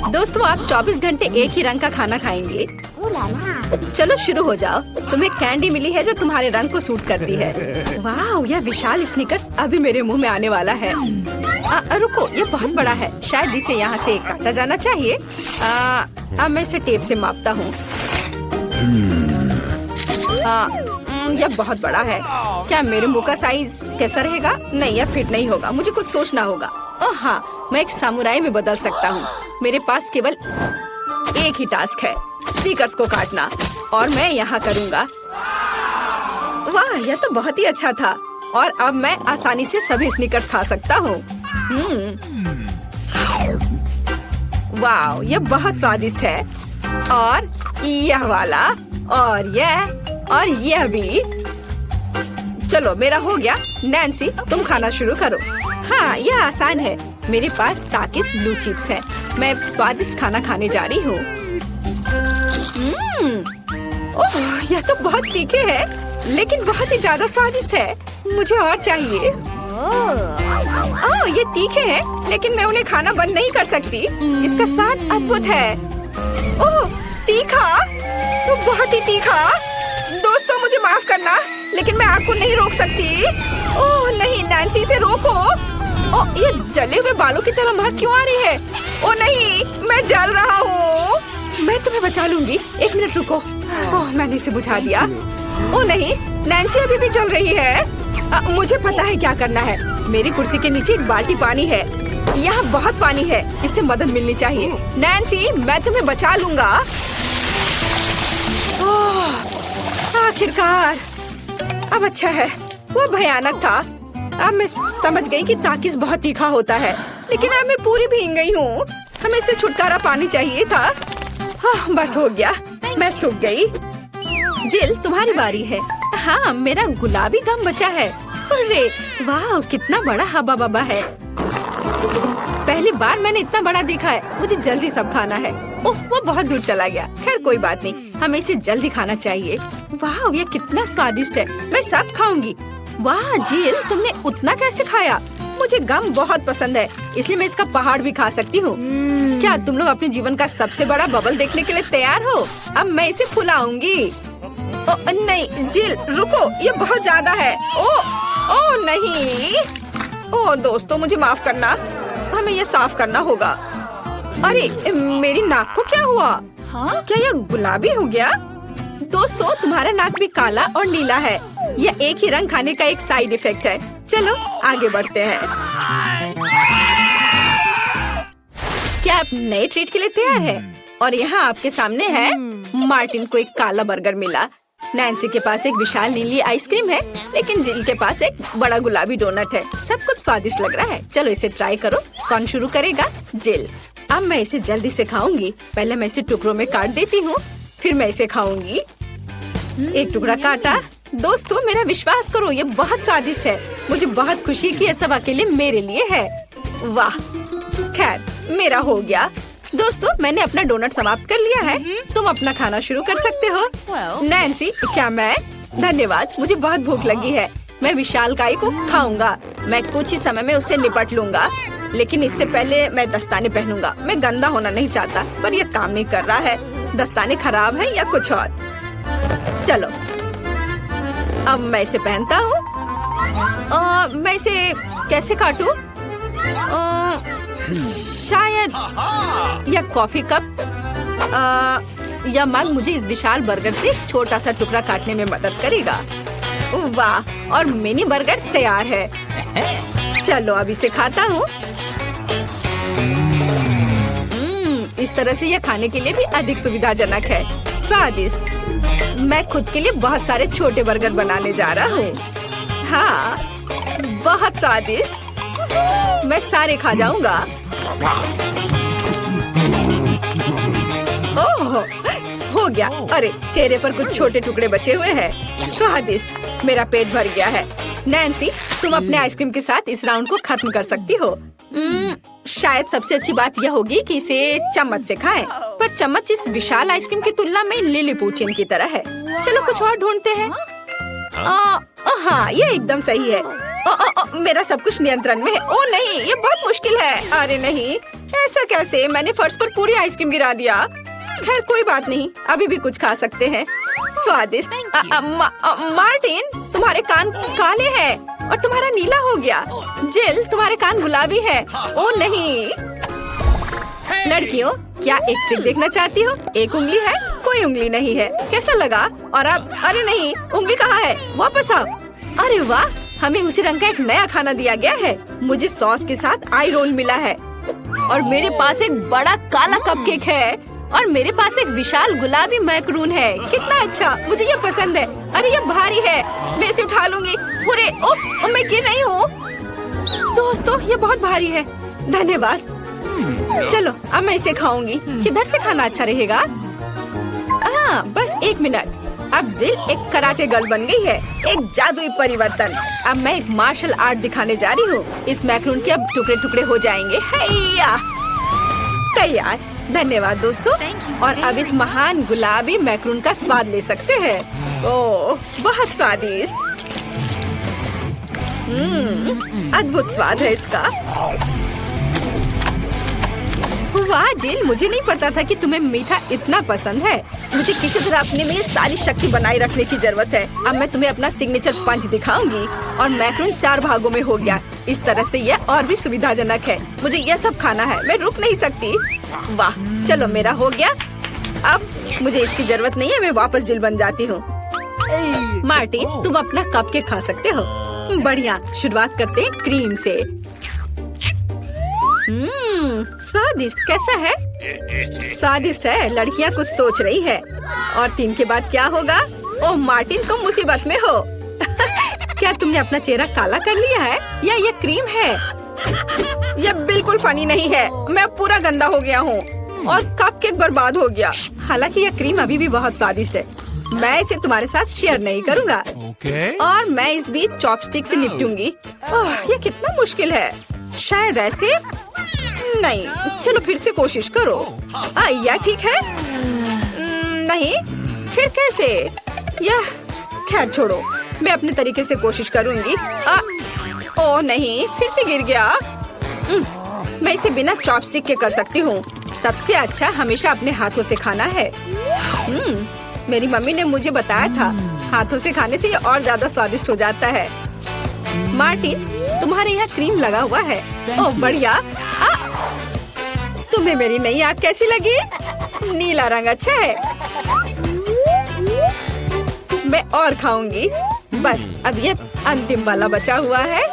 दोस्तों, आप 24 घंटे एक ही रंग का खाना खाएंगे? चलो शुरू हो जाओ। तुम्हें कैंडी मिली है जो तुम्हारे रंग को सूट करती है। वाह, यह विशाल स्निकर्स अभी मेरे मुंह में आने वाला है। रुको, ये बहुत बड़ा है। शायद इसे यहाँ से काटा जाना चाहिए। अब मैं इसे टेप से मापता हूँ। यह बहुत बड़ा है। क्या मेरे मुंह का साइज कैसा रहेगा? नहीं, यह फिट नहीं होगा। मुझे कुछ सोचना होगा। ओह हाँ, मैं एक सामुराई में बदल सकता हूँ। मेरे पास केवल एक ही टास्क है, स्नीकर्स को काटना, और मैं यहाँ करूँगा। वाह, यह तो बहुत ही अच्छा था। और अब मैं आसानी से सभी स्नीकर्स खा सकता हूँ। वाह, यह बहुत स्वादिष्ट है। और यह वाला, और यह भी। चलो, मेरा हो गया। नैन्सी, तुम खाना शुरू करो। हाँ, यह आसान है। मेरे पास ताकिस ब्लू चिप्स है। मैं स्वादिष्ट खाना खाने जा रही हूँ। ओह, यह तो बहुत तीखे है, लेकिन बहुत ही ज्यादा स्वादिष्ट है। मुझे और चाहिए। ओह, ये तीखे हैं, लेकिन मैं उन्हें खाना बंद नहीं कर सकती। इसका स्वाद अद्भुत है। ओह, तीखा, तो बहुत ही तीखा। दोस्तों, मुझे माफ करना, लेकिन मैं आग को नहीं रोक सकती। ओह नहीं, नैन्सी, से रोको। ओह, ये जले हुए बालों की तरह महक क्यों आ रही है? ओह नहीं, मैं जल रहा हूँ। मैं तुम्हें बचा लूंगी। एक मिनट रुको। ओह, मैंने इसे बुझा दिया। ओह नहीं, नैन्सी अभी भी जल रही है। मुझे पता है क्या करना है। मेरी कुर्सी के नीचे एक बाल्टी पानी है। यहाँ बहुत पानी है, इससे मदद मिलनी चाहिए। नैन्सी, मैं तुम्हें बचा लूंगा। आखिरकार, अब अच्छा है। वो भयानक था। अब मैं समझ गई कि ताकिस बहुत तीखा होता है, लेकिन अब मैं पूरी भीग गई हूँ। हमें इससे छुटकारा पानी चाहिए था। हाँ, बस हो गया, मैं सूख गई। जिल, तुम्हारी बारी है। हाँ, मेरा गुलाबी गम बचा है। अरे वाह, कितना बड़ा हब्बा बब्बा है। पहली बार मैंने इतना बड़ा देखा है। मुझे जल्दी सब खाना है। ओह, वो बहुत दूर चला गया। खैर कोई बात नहीं, हमें इसे जल्दी खाना चाहिए। वाह, ये कितना स्वादिष्ट है। मैं सब खाऊंगी। वाह जिल, तुमने उतना कैसे खाया? मुझे गम बहुत पसंद है, इसलिए मैं इसका पहाड़ भी खा सकती हूँ। क्या तुम लोग अपने जीवन का सबसे बड़ा बबल देखने के लिए तैयार हो? अब मैं इसे फुलाऊंगी। नहीं जिल, रुको, ये बहुत ज्यादा है। ओ नहीं। ओ दोस्तों, मुझे माफ करना, हमें ये साफ करना होगा। अरे मेरी नाक को क्या हुआ? हाँ? क्या यह गुलाबी हो गया? दोस्तों, तुम्हारा नाक भी काला और नीला है। यह एक ही रंग खाने का एक साइड इफेक्ट है। चलो आगे बढ़ते हैं। क्या आप नए ट्रीट के लिए तैयार हैं? और यहाँ आपके सामने है। मार्टिन को एक काला बर्गर मिला। नैन्सी के पास एक विशाल नीली आइसक्रीम है, लेकिन जिल के पास एक बड़ा गुलाबी डोनट है। सब कुछ स्वादिष्ट लग रहा है। चलो इसे ट्राई करो। कौन शुरू करेगा? जिल। अब मैं इसे जल्दी से खाऊंगी। पहले मैं इसे टुकड़ों में काट देती हूँ, फिर मैं इसे खाऊंगी। एक टुकड़ा काटा। दोस्तों, मेरा विश्वास करो, ये बहुत स्वादिष्ट है। मुझे बहुत खुशी कि ये सब अकेले मेरे लिए है। वाह, खैर मेरा हो गया। दोस्तों, मैंने अपना डोनट समाप्त कर लिया है। तुम अपना खाना शुरू कर सकते हो। नैन्सी, क्या मैं? धन्यवाद, मुझे बहुत भूख लगी है। मैं विशालकाय को खाऊंगा। मैं कुछ ही समय में उससे निपट लूंगा, लेकिन इससे पहले मैं दस्ताने पहनूंगा। मैं गंदा होना नहीं चाहता, पर यह काम नहीं कर रहा है। दस्ताने खराब है या कुछ और। चलो, अब मैं इसे पहनता हूँ। मैं इसे कैसे काटूं? शायद यह कॉफी कप या मग मुझे इस विशाल बर्गर से छोटा सा टुकड़ा काटने में मदद करेगा। वाह, और मिनी बर्गर तैयार है। चलो अब इसे खाता हूँ। इस तरह से यह खाने के लिए भी अधिक सुविधाजनक है। स्वादिष्ट। मैं खुद के लिए बहुत सारे छोटे बर्गर बनाने जा रहा हूँ। हाँ, बहुत स्वादिष्ट। मैं सारे खा जाऊंगा। ओह, हो गया। अरे चेहरे पर कुछ छोटे टुकड़े बचे हुए हैं। स्वादिष्ट। मेरा पेट भर गया है। नैन्सी, तुम अपने आइसक्रीम के साथ इस राउंड को खत्म कर सकती हो। शायद सबसे अच्छी बात यह होगी कि इसे चम्मच से खाएं। पर चम्मच इस विशाल आइसक्रीम की तुलना में लिलीपुचिन की तरह है। चलो कुछ और ढूंढते हैं। हाँ, ये एकदम सही है। मेरा सब कुछ नियंत्रण में है। ओ नहीं, ये बहुत मुश्किल है। अरे नहीं, ऐसा कैसे? मैंने फर्श पर पूरी आइसक्रीम गिरा दिया। खैर कोई बात नहीं, अभी भी कुछ खा सकते हैं। स्वादिष्ट। मार्टिन, तुम्हारे कान काले हैं और तुम्हारा नीला हो गया। जिल, तुम्हारे कान गुलाबी है। ओ नहीं। लड़कियों, क्या एक ट्रिक देखना चाहती हो? एक उंगली है, कोई उंगली नहीं है। कैसा लगा? और अब अरे नहीं, उंगली कहाँ है? वापस आओ। अरे वाह, हमें उसी रंग का एक नया खाना दिया गया है। मुझे सॉस के साथ आई रोल मिला है और मेरे पास एक बड़ा काला कपकेक है और मेरे पास एक विशाल गुलाबी मैक्रून है। कितना अच्छा, मुझे ये पसंद है। अरे ये भारी है, मैं इसे उठा लूंगी। पूरे ओह, मैं गिर रही हूँ। दोस्तों, ये बहुत भारी है। धन्यवाद। चलो, अब मैं इसे खाऊंगी। किधर से खाना अच्छा रहेगा? बस एक मिनट। अब जिल एक कराटे गर्ल बन गई है, एक जादुई परिवर्तन। अब मैं एक मार्शल आर्ट दिखाने जा रही हूँ। इस मैक्रून के अब टुकड़े टुकड़े हो जाएंगे। हैया, तैयार। धन्यवाद दोस्तों। और अब इस महान गुलाबी मैक्रून का स्वाद ले सकते हैं। ओह, बहुत स्वादिष्ट। अद्भुत स्वाद है इसका। वाह जिल, मुझे नहीं पता था कि तुम्हें मीठा इतना पसंद है। मुझे किसी तरह अपने में सारी शक्ति बनाए रखने की जरूरत है। अब मैं तुम्हें अपना सिग्नेचर पंच दिखाऊंगी और मैक्रून 4 भागों में हो गया। इस तरह से यह और भी सुविधाजनक है। मुझे यह सब खाना है, मैं रुक नहीं सकती। वाह, चलो मेरा हो गया। अब मुझे इसकी जरूरत नहीं है, मैं वापस जिल बन जाती हूँ। मार्टिन, तुम अपना कपकेक खा सकते हो। बढ़िया, शुरुआत करते हैं क्रीम से। स्वादिष्ट। कैसा है? स्वादिष्ट है। लड़कियाँ कुछ सोच रही है। और 3 के बाद क्या होगा? ओह मार्टिन, तुम मुसीबत में हो। क्या तुमने अपना चेहरा काला कर लिया है या ये क्रीम है? यह बिल्कुल फनी नहीं है। मैं पूरा गंदा हो गया हूँ और कपकेक बर्बाद हो गया। हालांकि यह क्रीम अभी भी बहुत स्वादिष्ट है। मैं इसे तुम्हारे साथ शेयर नहीं करूँगा। और मैं इस बीच चॉपस्टिक से निपटूंगी। ओह, ये कितना मुश्किल है। शायद ऐसे नहीं। चलो फिर से कोशिश करो। यह ठीक है? नहीं, फिर कैसे? यह खैर छोड़ो, मैं अपने तरीके से कोशिश करूंगी। ओह नहीं, फिर से गिर गया। मैं इसे बिना चॉपस्टिक के कर सकती हूँ। सबसे अच्छा हमेशा अपने हाथों से खाना है। मेरी मम्मी ने मुझे बताया था, हाथों से खाने से ये और ज्यादा स्वादिष्ट हो जाता है। मार्टिन, तुम्हारे यहाँ क्रीम लगा हुआ है। ओह बढ़िया। तुम्हें मेरी नई आँख कैसी लगी? नीला रंग अच्छा है। मैं और खाऊंगी। बस अब ये अंतिम वाला बचा हुआ है।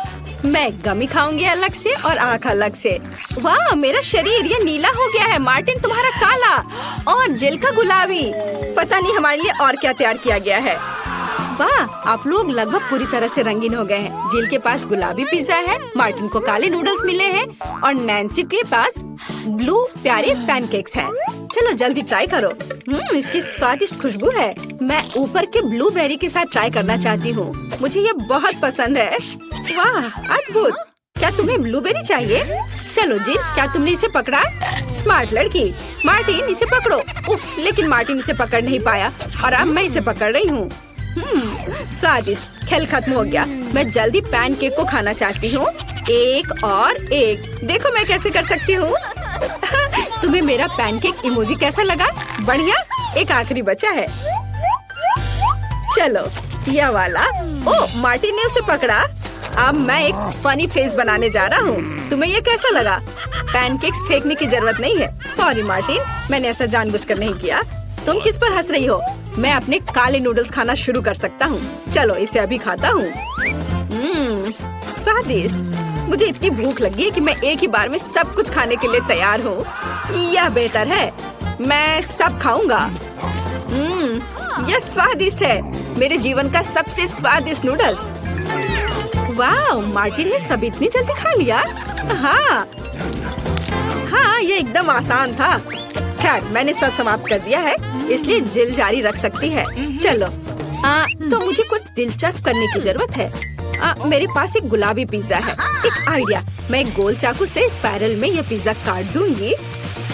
मैं गमी खाऊंगी अलग से और आँख अलग से। वाह, मेरा शरीर ये नीला हो गया है। मार्टिन, तुम्हारा काला और जिल का गुलाबी। पता नहीं हमारे लिए और क्या तैयार किया गया है। वाह, आप लोग लगभग पूरी तरह से रंगीन हो गए हैं। जिल के पास गुलाबी पिज्जा है, मार्टिन को काले नूडल्स मिले हैं और नैन्सी के पास ब्लू प्यारे पैनकेक्स हैं। चलो जल्दी ट्राई करो। इसकी स्वादिष्ट खुशबू है। मैं ऊपर के ब्लूबेरी के साथ ट्राई करना चाहती हूँ। मुझे ये बहुत पसंद है। वाह, अद्भुत। क्या तुम्हें ब्लूबेरी चाहिए? चलो जिल, क्या तुमने इसे पकड़ा? स्मार्ट लड़की। मार्टिन, इसे पकड़ो। उफ, लेकिन मार्टिन इसे पकड़ नहीं पाया और अब मैं इसे पकड़ रही हूँ। स्वादिष्ट। खेल खत्म हो गया। मैं जल्दी पैनकेक को खाना चाहती हूँ। एक और एक। देखो मैं कैसे कर सकती हूँ। तुम्हें मेरा पैनकेक इमोजी कैसा लगा? बढ़िया। एक आखिरी बचा है। चलो यह वाला। ओह, मार्टिन ने उसे पकड़ा। अब मैं एक फनी फेस बनाने जा रहा हूँ। तुम्हें ये कैसा लगा? पैनकेक्स फेंकने की जरूरत नहीं है। सॉरी मार्टिन, मैंने ऐसा जानबूझकर नहीं किया। तुम किस पर हंस रही हो? मैं अपने काले नूडल्स खाना शुरू कर सकता हूँ। चलो इसे अभी खाता हूँ। स्वादिष्ट। मुझे इतनी भूख लगी है कि मैं एक ही बार में सब कुछ खाने के लिए तैयार हूँ। यह बेहतर है, मैं सब खाऊंगा। यह स्वादिष्ट है। मेरे जीवन का सबसे स्वादिष्ट नूडल्स। वाह, मार्टिन ने सब इतनी जल्दी खा लिया। हाँ, ये एकदम आसान था। खैर, मैंने सब समाप्त कर दिया है, इसलिए जिल जारी रख सकती है। चलो, तो मुझे कुछ दिलचस्प करने की जरूरत है। मेरे पास एक गुलाबी पिज्जा है। एक आइडिया, मैं एक गोल चाकू से स्पाइरल में यह पिज्जा काट दूंगी।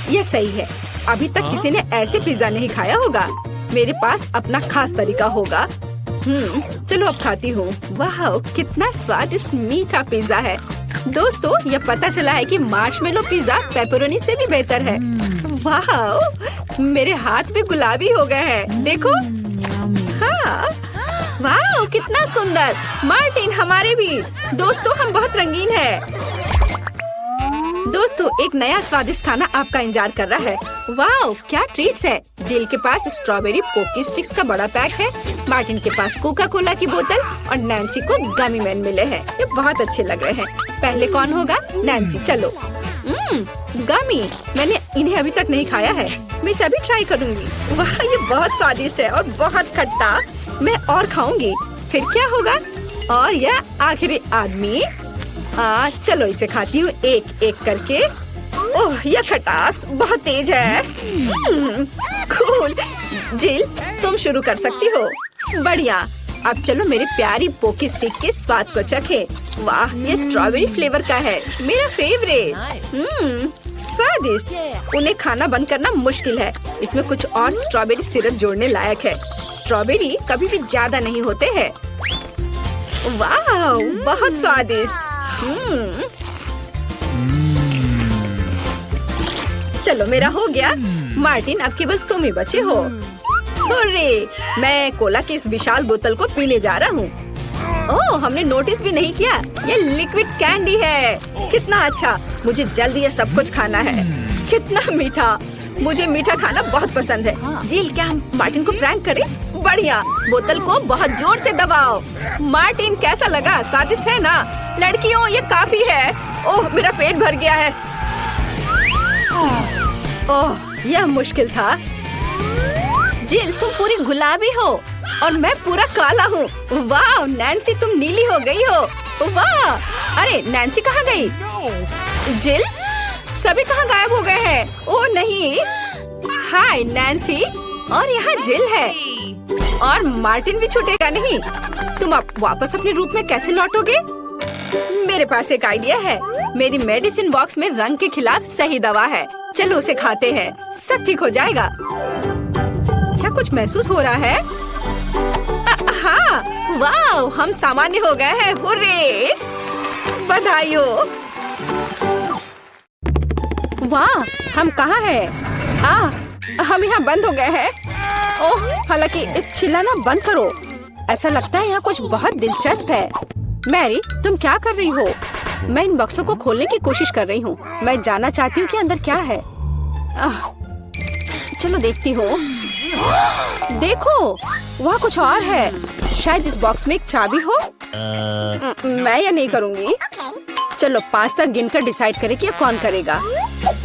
यह सही है। अभी तक किसी ने ऐसे पिज्जा नहीं खाया होगा। मेरे पास अपना खास तरीका होगा। चलो अब खाती हूँ। वाह, कितना स्वादिष्ट मीठा पिज्जा है। दोस्तों, ये पता चला है कि मार्शमेलो पिज्जा पेपरोनी से भी बेहतर है। वाह, मेरे हाथ भी गुलाबी हो गए हैं। देखो। हाँ, वाह, कितना सुंदर। मार्टिन, हमारे भी। दोस्तों, हम बहुत रंगीन हैं। दोस्तों, एक नया स्वादिष्ट खाना आपका इंतजार कर रहा है। वाह, क्या ट्रीट्स है। जिल के पास स्ट्रॉबेरी पोकी स्टिक्स का बड़ा पैक है। मार्टिन के पास कोका कोला की बोतल और नैन्सी को गमी मैन मिले हैं। ये बहुत अच्छे लग रहे हैं। पहले कौन होगा? नैन्सी। चलो। गमी, मैंने इन्हें अभी तक नहीं खाया है। मैं इसे अभी ट्राई करूंगी। वाह, ये बहुत स्वादिष्ट है और बहुत खट्टा। मैं और खाऊंगी। फिर क्या होगा? और यह आखिरी आदमी। चलो इसे खाती हूँ एक एक करके। ओह, यह खटास बहुत तेज है। कूल। जिल, तुम शुरू कर सकती हो। बढ़िया। अब चलो मेरी प्यारी पोकी स्टिक के स्वाद को चखें। वाह, ये स्ट्रॉबेरी फ्लेवर का है। मेरा फेवरेट। स्वादिष्ट। उन्हें खाना बंद करना मुश्किल है। इसमें कुछ और स्ट्रॉबेरी सिरप जोड़ने लायक है। स्ट्रॉबेरी कभी भी ज्यादा नहीं होते हैं। वाह, बहुत स्वादिष्ट। चलो, मेरा हो गया। मार्टिन, अब केवल तुम ही बचे हो। हुर्रे, मैं कोला की इस विशाल बोतल को पीने जा रहा हूँ। ओह, हमने नोटिस भी नहीं किया। ये लिक्विड कैंडी है। कितना अच्छा। मुझे जल्दी ये सब कुछ खाना है। कितना मीठा। मुझे मीठा खाना बहुत पसंद है। जिल, क्या हम मार्टिन को प्रैंक करें? बढ़िया। बोतल को बहुत जोर से दबाओ। मार्टिन, कैसा लगा? स्वादिष्ट है ना? लड़कियों, ये काफी है। ओह, मेरा पेट भर गया है। ओह, यह मुश्किल था। जिल, तुम पूरी गुलाबी हो और मैं पूरा काला हूँ। वाह, नैन्सी, तुम नीली हो गई हो। वाह। अरे, नैन्सी कहाँ गई? जिल, सभी कहाँ गायब हो गए हैं? ओह नहीं। हाय नैन्सी, और यहाँ जिल है। और मार्टिन भी छूटेगा नहीं। तुम अब वापस अपने रूप में कैसे लौटोगे? मेरे पास एक आइडिया है। मेरी मेडिसिन बॉक्स में रंग के खिलाफ सही दवा है। चलो उसे खाते हैं, सब ठीक हो जाएगा। क्या कुछ महसूस हो रहा है? हाँ, वाह, हम सामान्य हो गए हैं। हुर्रे, बधाई हो। वाह, हम कहाँ हैं? हम यहाँ बंद हो गए हैं। ओह, हालांकि इस चिल्लाना बंद करो। ऐसा लगता है यहाँ कुछ बहुत दिलचस्प है। मैरी, तुम क्या कर रही हो? मैं इन बक्सों को खोलने की कोशिश कर रही हूँ। मैं जानना चाहती हूँ कि अंदर क्या है। चलो देखती हूँ। देखो, वहाँ कुछ और है। शायद इस बॉक्स में एक चाबी हो। मैं यह नहीं करूँगी। चलो 5 तक गिनकर डिसाइड करें कि कौन करेगा।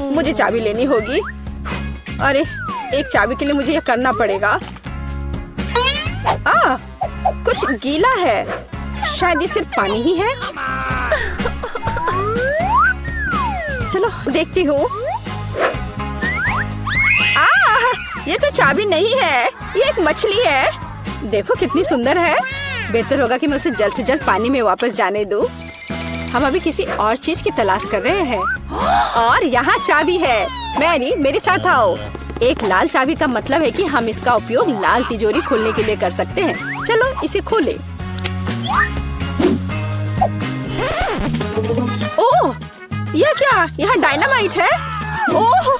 मुझे चाबी लेनी होगी। अरे, एक चाबी के लिए मुझे यह करना पड़ेगा। कुछ गीला है। शायद ये सिर्फ पानी ही है। चलो देखती हूँ। ये तो चाबी नहीं है, ये एक मछली है। देखो कितनी सुंदर है। बेहतर होगा कि मैं उसे जल्द से जल्द पानी में वापस जाने दूं। हम अभी किसी और चीज की तलाश कर रहे हैं। और यहाँ चाबी है। मैरी, मेरे साथ आओ। एक लाल चाबी का मतलब है कि हम इसका उपयोग लाल तिजोरी खोलने के लिए कर सकते हैं। चलो इसे खोलें। ओह, यह क्या? यहाँ डायनामाइट है। ओह,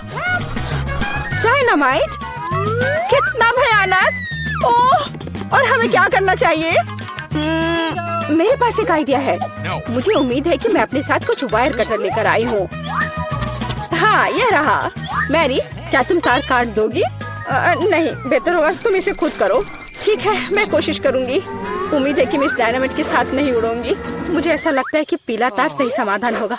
डायनामाइट, कितना भयानक। ओह, और हमें क्या करना चाहिए? मेरे पास एक आइडिया है। मुझे उम्मीद है कि मैं अपने साथ कुछ वायर कटर लेकर आई हूँ। हाँ, यह रहा। मैरी, क्या तुम तार काट दोगी? नहीं, बेहतर होगा तुम इसे खुद करो। ठीक है, मैं कोशिश करूंगी। उम्मीद है कि मैं इस डायनामाइट के साथ नहीं उड़ूंगी। मुझे ऐसा लगता है कि पीला तार सही समाधान होगा।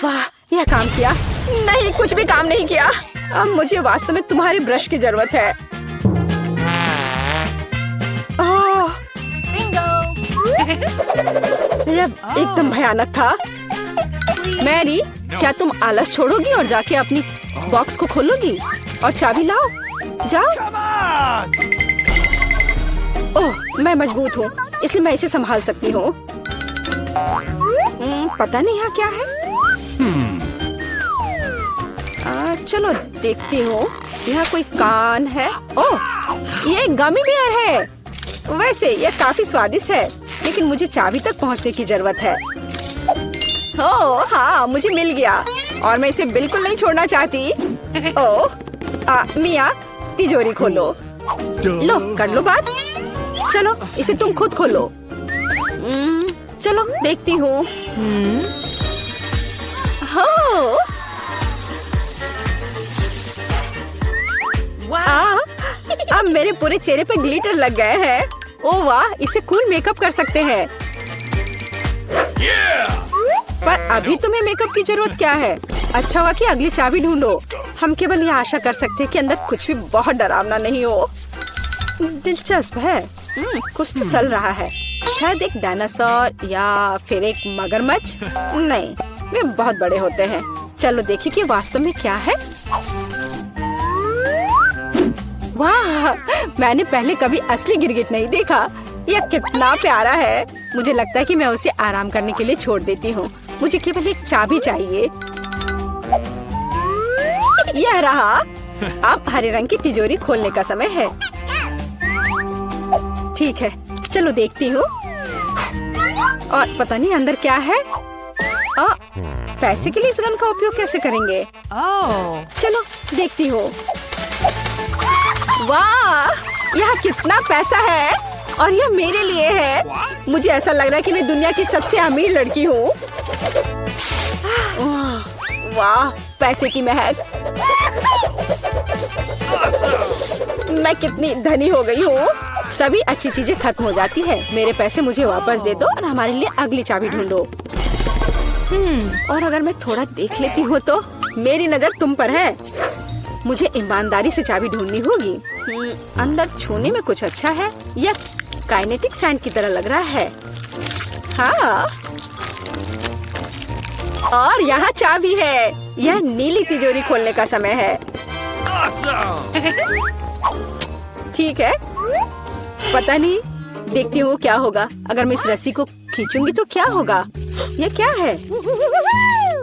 वाह, यह काम किया। नहीं, कुछ भी काम नहीं किया। अब मुझे वास्तव में तुम्हारी ब्रश की जरूरत है। यह एकदम भयानक था। मैरी, क्या तुम आलस छोड़ोगी और जाके अपनी बॉक्स को खोलोगी? और चाबी लाओ, जाओ। ओह, मैं मजबूत हूँ, इसलिए मैं इसे संभाल सकती हूँ। पता नहीं यहाँ क्या है। चलो देखती हूँ। यहाँ कोई कान है। ओह, ये गमी बेयर है। वैसे यह काफी स्वादिष्ट है, लेकिन मुझे चाबी तक पहुंचने की जरूरत है। ओह हाँ, मुझे मिल गया और मैं इसे बिल्कुल नहीं छोड़ना चाहती। ओह मिया, तिजोरी खोलो। लो कर लो बात। चलो इसे तुम खुद खोलो। चलो देखती हूँ। अब मेरे पूरे चेहरे पे ग्लिटर लग गए हैं। ओह वाह, इसे कूल मेकअप कर सकते हैं। पर अभी तुम्हें मेकअप की जरूरत क्या है? अच्छा हुआ कि अगली चाबी ढूंढो। हम केवल ये आशा कर सकते हैं कि अंदर कुछ भी बहुत डरावना नहीं हो। दिलचस्प है। कुछ तो चल रहा है। शायद एक डायनासोर या फिर एक मगरमच्छ। नहीं, वे बहुत बड़े होते हैं। चलो देखिए कि वास्तव में क्या है। वाह, मैंने पहले कभी असली गिरगिट नहीं देखा। यह कितना प्यारा है। मुझे लगता है कि मैं उसे आराम करने के लिए छोड़ देती हूँ। मुझे केवल एक चाबी चाहिए। यह रहा। अब हरे रंग की तिजोरी खोलने का समय है। ठीक है, चलो देखती हूँ। और पता नहीं अंदर क्या है। पैसे के लिए इस गन का उपयोग कैसे करेंगे? चलो देखती हूँ। वाह, यह कितना पैसा है और यह मेरे लिए है। मुझे ऐसा लग रहा है कि मैं दुनिया की सबसे अमीर लड़की हूँ। वाह, पैसे की महक। मैं कितनी धनी हो गई हूँ। सभी अच्छी चीजें खत्म हो जाती है। मेरे पैसे मुझे वापस दे दो और हमारे लिए अगली चाबी ढूंढो। और अगर मैं थोड़ा देख लेती हूँ तो मेरी नजर तुम पर है। मुझे ईमानदारी से चाबी ढूंढनी होगी। अंदर छूने में कुछ अच्छा है। यह काइनेटिक सैंड की तरह लग रहा है। हाँ, और यहाँ चाबी है। यह नीली तिजोरी खोलने का समय है। ठीक है, पता नहीं, देखती हूँ क्या होगा। अगर मैं इस रस्सी को खींचूंगी तो क्या होगा? यह क्या है?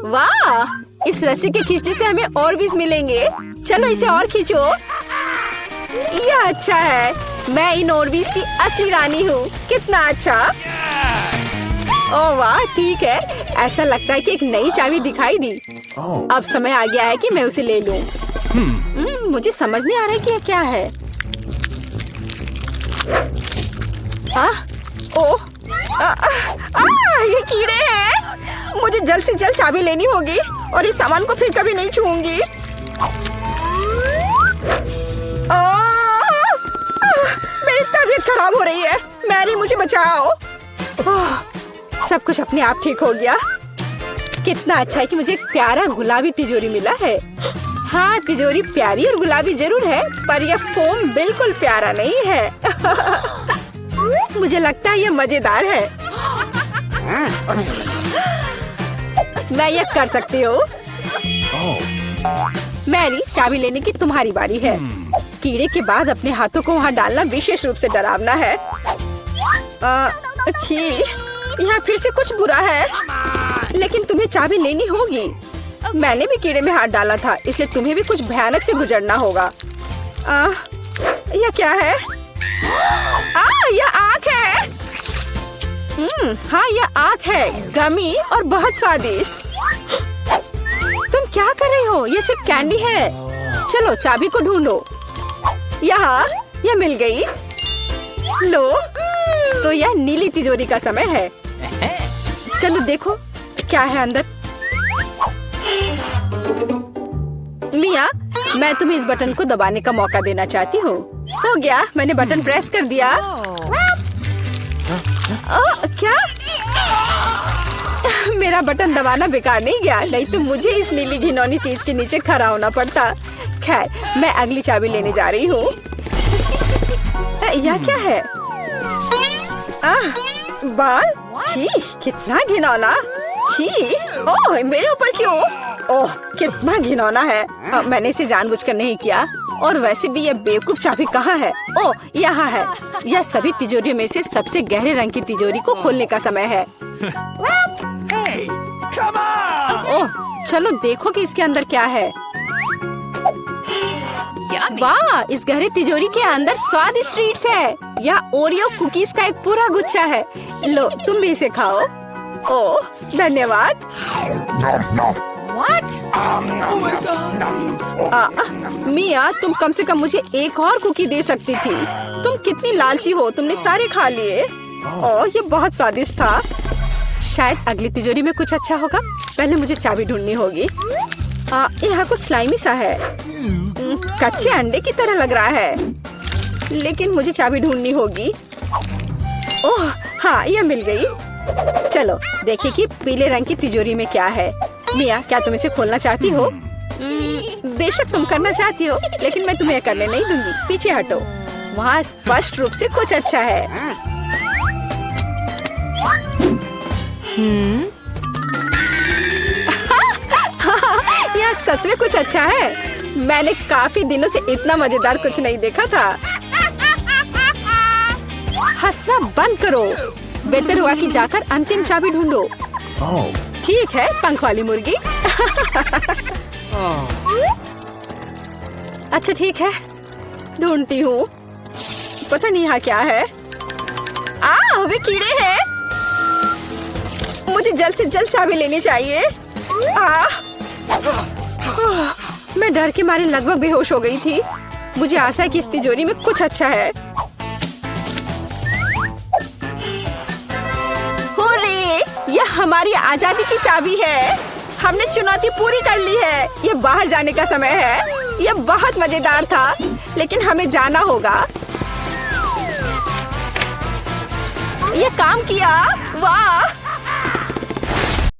वाह, इस रस्सी के खींचने से हमें और भी मिलेंगे। चलो इसे और खींचो। यह अच्छा है। मैं इन ऑर्बिस की असली रानी हूँ। कितना अच्छा। ओह वाह, ठीक है। ऐसा लगता है कि एक नई चाबी दिखाई दी। अब समय आ गया है कि मैं उसे ले लूं। मुझे समझ नहीं आ रहा है कि यह क्या है। ये कीड़े हैं। मुझे जल्द से जल्द चाबी लेनी होगी और इस सामान को फिर कभी नहीं छूऊंगी। मेरी तबीयत खराब हो रही है। मैरी, मुझे बचाओ। सब कुछ अपने आप ठीक हो गया। कितना अच्छा है कि मुझे एक प्यारा गुलाबी तिजोरी मिला है। हाँ, तिजोरी प्यारी और गुलाबी जरूर है, पर यह फोम बिल्कुल प्यारा नहीं है। मुझे लगता है यह मजेदार है। मैं यह कर सकती हूँ। मैरी, चाबी लेने की तुम्हारी बारी है। कीड़े के बाद अपने हाथों को वहाँ डालना विशेष रूप से डरावना है। अच्छी, यहाँ फिर से कुछ बुरा है। लेकिन तुम्हें चाबी लेनी होगी। मैंने भी कीड़े में हाथ डाला था, इसलिए तुम्हें भी कुछ भयानक से गुजरना होगा। यह क्या है? यह आँख है। हाँ, यह आँख है, गमी और बहुत स्वादिष्ट। तुम क्या कर रही हो? ये सिर्फ कैंडी है। चलो चाबी को ढूंढो। यहाँ, यह मिल गई। लो, तो यह नीली तिजोरी का समय है। चलो देखो क्या है अंदर। मिया, मैं तुम्हें इस बटन को दबाने का मौका देना चाहती हूँ। हो गया, मैंने बटन प्रेस कर दिया। क्या? मेरा बटन दबाना बेकार नहीं गया, नहीं तो मुझे इस नीली घिनौनी चीज के नीचे खड़ा होना पड़ता। खैर, मैं अगली चाबी लेने जा रही हूँ। यह क्या है? बाल? छी, कितना घिनौना। छी, ओह, मेरे ऊपर क्यों? ओह, कितना घिनौना है। मैंने इसे जानबूझकर नहीं किया। और वैसे भी यह बेवकूफ चाबी कहाँ है? ओह, यहाँ है। यह सभी तिजोरियों में से सबसे गहरे रंग की तिजोरी को खोलने का समय है। ओह, चलो देखो कि इसके अंदर क्या है। वाह, इस गहरे तिजोरी के अंदर स्वादिष्ट ट्रीट्स है। यह ओरियो कुकीज का एक पूरा गुच्छा है। लो, तुम भी इसे खाओ। ओह, धन्यवाद। मिया, तुम कम से कम मुझे एक और कुकी दे सकती थी। तुम कितनी लालची हो, तुमने सारे खा लिए। ओह, ये बहुत स्वादिष्ट था। शायद अगली तिजोरी में कुछ अच्छा होगा। पहले मुझे चाबी ढूंढनी होगी। यहाँ कुछ स्लाइमी सा है। कच्चे अंडे की तरह लग रहा है, लेकिन मुझे चाबी ढूंढनी होगी। ओह हाँ, यह मिल गई। चलो देखिए कि पीले रंग की तिजोरी में क्या है। मिया, क्या तुम इसे खोलना चाहती हो? बेशक तुम करना चाहती हो, लेकिन मैं तुम्हें करने नहीं दूंगी। पीछे हटो। वहाँ स्पष्ट रूप से कुछ अच्छा है। यह सच में कुछ अच्छा है। मैंने काफी दिनों से इतना मजेदार कुछ नहीं देखा था। हंसना बंद करो। बेहतर हुआ कि जाकर अंतिम चाबी ढूंढो। ठीक है, पंख वाली मुर्गी। अच्छा ठीक है, ढूंढती हूँ। पता नहीं यहाँ क्या है। वे कीड़े हैं। मुझे जल्द से जल्द चाबी लेनी चाहिए। मैं डर के मारे लगभग बेहोश हो गई थी। मुझे आशा है कि इस तिजोरी में कुछ अच्छा है। होरे! यह हमारी आजादी की चाबी है। हमने चुनौती पूरी कर ली है। यह बाहर जाने का समय है। यह बहुत मजेदार था, लेकिन हमें जाना होगा। यह काम किया। वाह!